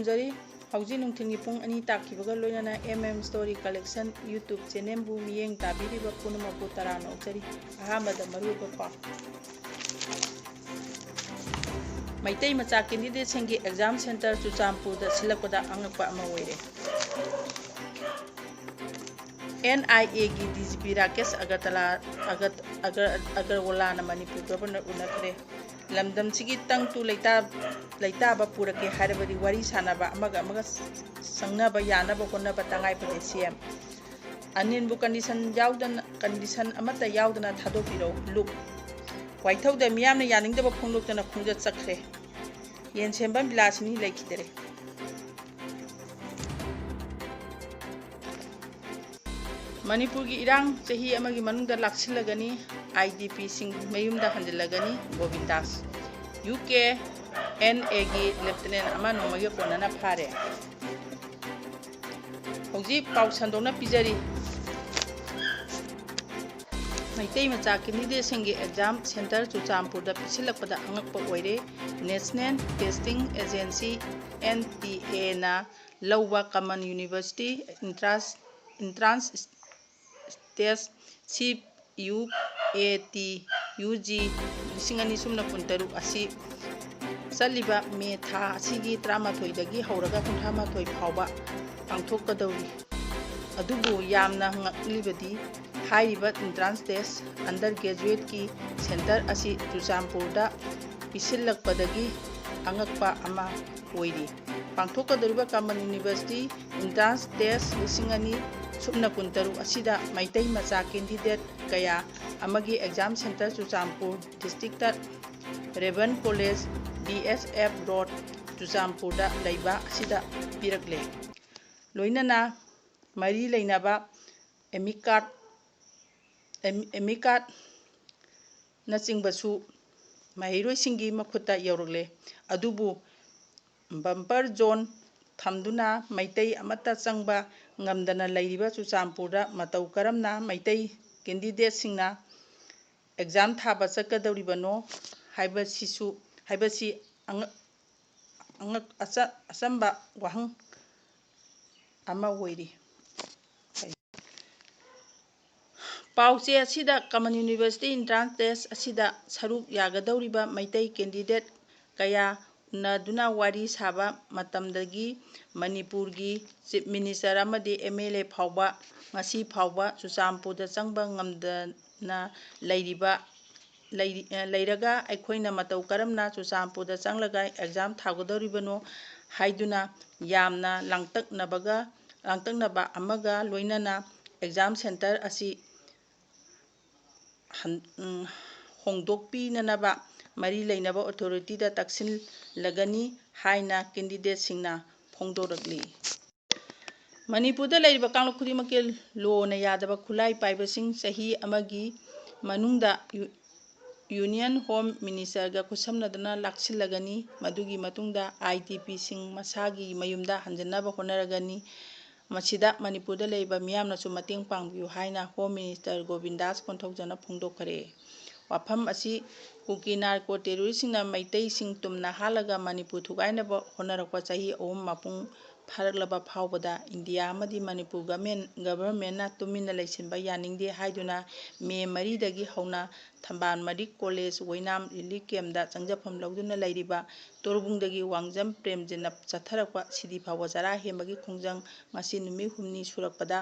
खुरुमजरी हौजी नुंथिंगी पुंग अनि ताकिबगा लोइनाना MM story collection YouTube channel बु मियेंग ताबिरिबा पुनमबु तरान ओचरी अहामदा मरुबा पा मैतै मचा कैंडिडेट सिंगी एग्जाम सेंटर चुचामपुर सिलकपदा अंगपा अमा ओइरे NIA की DGP राकेश अगरवाला मणिपुर गवर्नर उनखरे लमदम सिगी तंग तु लेता पुरके हारबदी वारी सानबा संगनबा यानबा होनबा तंगाई पदे CM अनिनबु कंडीशन अमता यावदना थादोपिरो लुक वाइथौदा मियामना यानिंगदबा फोंगलोक्तना खोंजा चखरे येनसेंबा बिलासनी लेखिदरे मणिपुर की इरांग चही अमगी मनुंगदा लाक्सिलगनी IDP सिंग मयुमदा हंजलगनी गोविंदास UK NA की लेफ्टिनेंट अमा नोमगे कोनना फारे हौजी पाउ संदोना पिजरी मैतै मचा कैंडिडेट सिंगी एग्जाम सेंटर चुचामपुर दा पिसिलकपदा अंगकपा ओइरे नेशनल टेस्टिंग एजेंसी NTA ना लौबा common university entrance test CUAT UG 2023 असी चलिबा मे था असिगी 13 दगी हौरगा 38 फावबा पांथोकदौरी अदुबु यामना ngakliबदी हाइरिबा इंट्रांस टेस्ट अंडर ग्रेजुएट की सेंटर असी चुचामपुरदा पिसिलकपदगी अंगकपा अमा ओइरी पांथोकदौरिबा कॉमन यूनिवर्सिटी इंट्रांस टेस्ट 2023 असिदा मैतै मचा कैंडिडेट कया अमगी exam centre Churachandpur district Raven college BSF road चुचामपुर लेबा असिदा पिरकले लोइनना मरी लेनाबा एमिकार्ड नचिंबसु महिरोइसिंगी मखुता यौरगले अदुबु bumper zone थमदुना Meitei अमता चंगबा ngamdana lairiba chuchampurda matau karamna maitai candidate singna exam thaba chakadoribano haibasi asamba wahang ama oiri pauche asida common university entrance test asida saruk yagadoriba maitai candidate kaya naduna wari saba matamdagi Manipur की chief minister अमदी MLA फावबा ngasi फावबा चुचामपुरदा चंगबा ngamdana लेरगा अखोइना मतौ करमना चुचामपुरदा चंगलगा एग्जाम थागदौरिबनो हाइदुना यामना लांतकनबा अमगा लोइनना एग्जाम सेंटर असी होंदोकपीननबा मरी लेनबा अथॉरिटी दा तक्सिन लगनी हाइना कैंडिडेट सिंगना फोंदोरगली मणिपुरदा लेरिबा कांगलुक खुदिमके लोना यादबा खुलाई पाइबसिंग सही अमगी मनुंगदा यूनियन होम मिनिस्टरगा खुसमनदना लाक्सिलगनी मदुगी मतुंगदा IDP सिंग मसागी मयुमदा हंजनबा होनरगनी मसिदा मणिपुरदा लेरिबा मियामनासु मतेंग पांगबियु हाइना होम मिनिस्टर गोविंदास कोंथौजना फोंदोखरे वाफम असी कुकी नार्को टेररिस्टना मैतै सिंग तुमना हालगा मणिपुर थुगाइनबा होनरकपा चाही ओम मापुंग फारकलबा फावबदा इंडिया अमदी मणिपुर गवर्नमेंटना तुमिना लैसिनबा यानिंगदे हाइदुना मे 4 दगी हौना थंबान मरी कॉलेज वैनाम रिलीफ कैम्पदा चंगजफम लौदुना लैरिबा तोरबुंगदगी वांगजम प्रेमजिना चथरकपा सिदी फावबा जरा हेमगी खुंजंग ngasi नुमि हुमनी सुरकपदा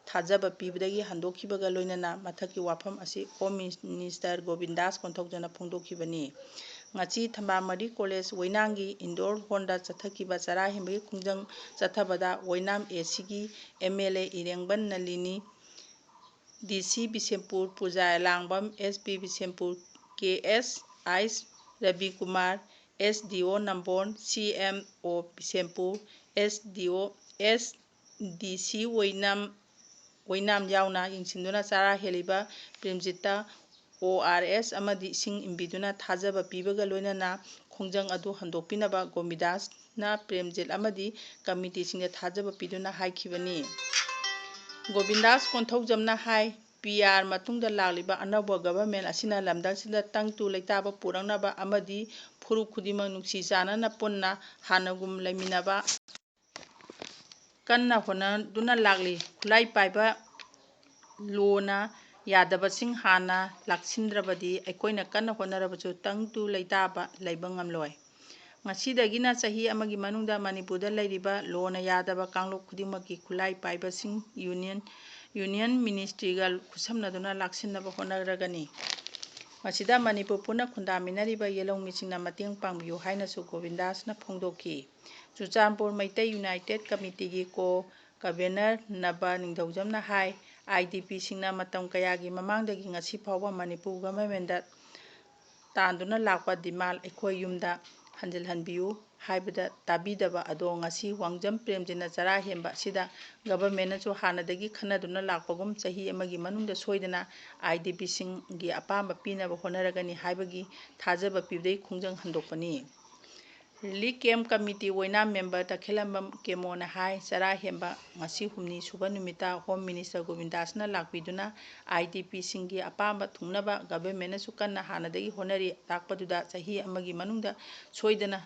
थाजबा पीबदगी हंदोखिबगा लोइनना मथकी वाफम असी होम मिनिस्टर गोविंदास कोंथौजना फोंदोखिबनी ngasi थंबामरी कॉलेज वैनांगी इंडोर हॉलदा चथकिबा जरा हेमगी खुंजंग चथबदा वैनाम AC की MLA Irengbam Nalini DC Bishnupur Pooja Langbam SP Bishnupur KS आइस रवि कुमार SDO नंबोन CMO बिशेमपुर SDO SDC वैनाम यावना यिंसिंदुना चारा हेलिबा प्रेमजिता ORS अमदी सिंग इंबिदुना थाजबा पीबगा लोइनना खोंजंग अदु हंदोकपिनबा गोविंदास ना प्रेमजित अमदी कमिटी सिंग थाजबा पीदुना हाइखिबनी गोविंदास कोंथौजमना हाई PR matungda lagliba anaba government asina lamdasida tangtu leitaba purangnaba amadi furu khudimang nungsi chanana punna hanagum laiminaba kanna honaduna lagli khulai paiba lona yadabasing hana laksindrabadi aikoina kanna honarabachu tangtu leitaba leiba ngamloi ngasidagina chahi amagi manungda manipurda leiriba lona yadaba kanglok khudimaki khulai paibasing union ministry ga khusamnaduna laksinaba honaragani masida manipur puna khundaminariba yelongmisingna mateng pangbiyu hainasu Govindasna phongdoki Chuchanpur Maitai United Committee gi co-convener Naba Ningthaujamna hai IDP singna matam kayagi mamangdagi ngasi phawba Manipur government tanduna lakpa dimal ekhoi yumda hanjilhanbiyu haibada tabidaba ado ngasi Wangjam Premjina chara hemba sida government nachu hanadagi khanaduna lakpagum chahi amagi manungda soidana IDP singi apamba pinaba honaragani haibagi thajaba pibdei khungjang handokpani Relief Camp Committee Waina member Takhelambam Kemona hai chara hemba ngasi humni suba numita Home Minister Govindasna lakpiduna IDP singi apamba thungnaba government nachu kanna hanadagi honari takpaduda chahi amagi manungda soidana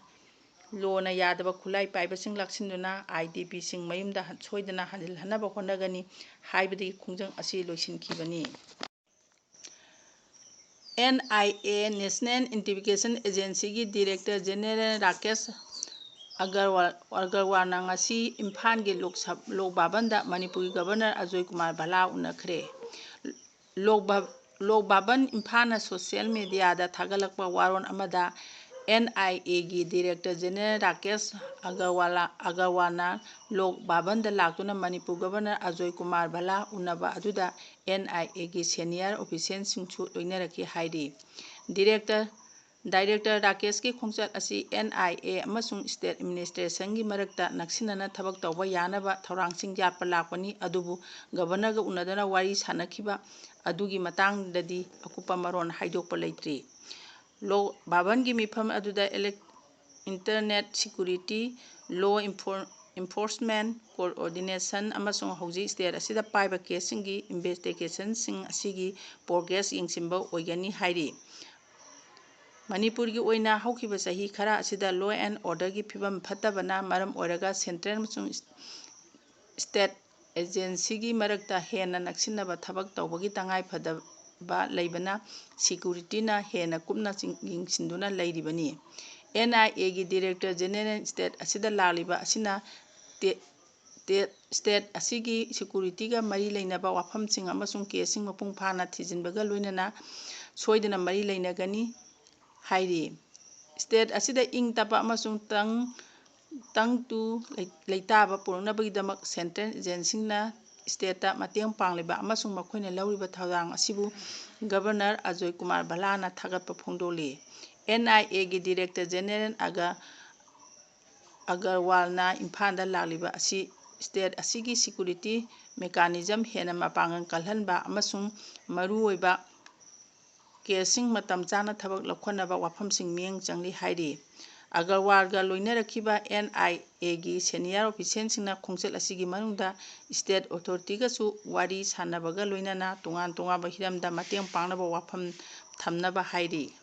lona yadaba khulai paibasing laksinduna IDP sing mayumda soidana hanilhanaba honagani haibadi khungjang asi loisinkhibani NIA National Investigation Agency gi Director General Rakesh Agarwalna ngasi Imphal gi Lokbabanda Manipur Governor Ajoy Kumar Bhala unakhre Lokbaban Imphana social media da thagalakpa waron amada NIA gi Director General Rakesh Agarwalna Lokbabanda laktuna Manipur Governor Ajoy Kumar Bhala unaba aduda NIA gi senior official singchu loinaraki hairi Director Rakesh ki khongchat asi NIA amasung state administration gi marakta naksinana thabak tawba yanaba thaurangsing yatpa lakpani adubu governor ga unadana wari sanakhiba adugi matangdadi akupa maron haidokpa leitri Lokbaban gi mifam aduda internet security law enforcement coordination amasung hauji state asida paiba case singi investigation sing asigi progress yengsimba oigani hairi Manipur gi oina haukiba sahi khara asida law and order gi phibam phatabana maram oiraga central amasung state agency gi marakta hena naksinaba thabak tawbagi tangai phadaba leibana security na hena kupna yingsinduna leiribani NIA gi Director General State asida laliba asina state asigi security ga mari leinaba wafamsing amasung kesing mapung phana thijinbaga loinana soidana mari leinagani hairi state asida ing tapa amasung tangtu leitaba purungnabagi damak central agency na state ta mateng pangliba amasung makhoina lauriba thawang asibu Governor Ajoy Kumar Bhala na thagatpa phongdoli NIA gi Director General Agarwalna Imphanda lagliba asi state asigi security mechanism hena mapangan kalhanba amasung maruoiba kesing matam chana thabak lakhanaba wafamsing mieng changli hairi Agarwalga loinarakiba NIA gi senior official singna khongchal asigi manungda state authority ga chu wari sanabaga loinana tongan hiramda mateng pangnaba wafam thamnaba hairi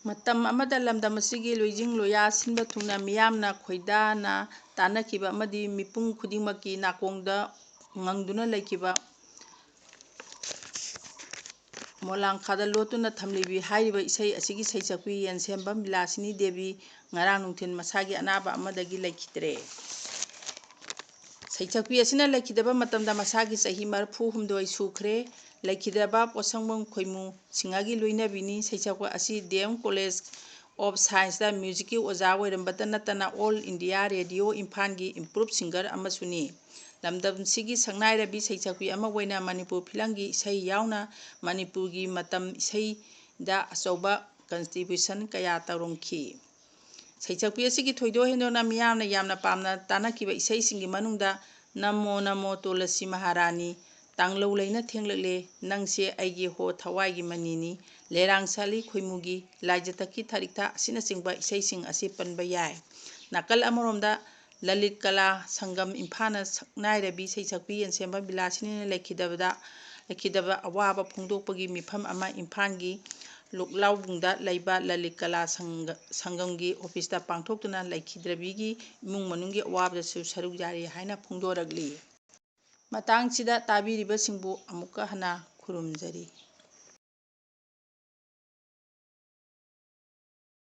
matam amada lamdam asigi loijing loya sinba thungna miyamna khoidana tanakiba amadi mipung khudingmaki nakongda ngangduna laikiba Molangkhada lotuna thamlibi hairiba isai asigi saichakpi Yensembam Bilasini Devi ngarang nungthin masagi anaba amadagi laikhidre saichakpi asina laikhidaba matamda masagi chahi 64 sukhre laikhidaba Posangbam Khoimu Singagi loinabini saichakpa asi DM College of Science da music ki oja oirambata natana All India Radio Imphal gi improved singer amasuni lamdam sigi sangnai saichakpi ama oina Manipur philangi isai yauna Manipur gi matam isai da achauba contribution kaya tarongki saichakpi asigi thoido hendona miyamna yamna pamna tanakiba isai singi manungda Namo Tulasi Maharani Tanglo leina thenglekle nangse aigi ho thawai gi manini lerang sali khoimugi laijataki tharikta asina singba isai sing asi panba yai nakal amoromda Lalit ꯀꯂꯥ ꯁꯪꯒꯝ ꯏꯝꯐꯥꯜꯅ ꯁꯛꯅꯥꯏꯔꯕꯤ ꯁꯩꯁꯛꯄꯤ ꯌꯦꯟꯁꯦꯝꯕ ꯕꯤꯂꯥꯁꯤꯅꯤꯅ ꯂꯩꯈꯤꯗꯕ ꯑꯋꯥꯕ ꯐꯣꯡꯗꯣꯛꯄꯒꯤ ꯃꯤꯐꯝ ꯑꯃ ꯏꯝꯐꯥꯜꯒꯤ ꯂꯨꯛꯂꯥꯎꯕꯨꯡꯗ ꯂꯩꯕ ꯂꯂꯤꯠ ꯀꯂꯥ ꯁꯪꯒꯝꯒꯤ ꯑꯣꯐꯤꯁꯇ ꯄꯥꯡꯊꯣꯛꯇꯨꯅ ꯂꯩꯈꯤꯗ꯭ꯔꯕꯤꯒꯤ ꯏꯃꯨꯡ ꯃꯅꯨꯡꯒꯤ ꯑꯋꯥꯕꯗꯁꯨ ꯁꯔꯨꯛ ꯌꯥꯔꯤ ꯍꯥꯏꯅ ꯐꯣꯡꯗꯣꯔꯛꯂꯤ꯫ ꯃꯇꯥꯡꯁꯤꯗ ꯇꯥꯕꯤꯔꯤꯕꯁꯤꯡꯕꯨ ꯑꯃꯨꯛꯀ ꯍꯟꯅ ꯈꯨꯔꯨꯝꯖꯔꯤ꯫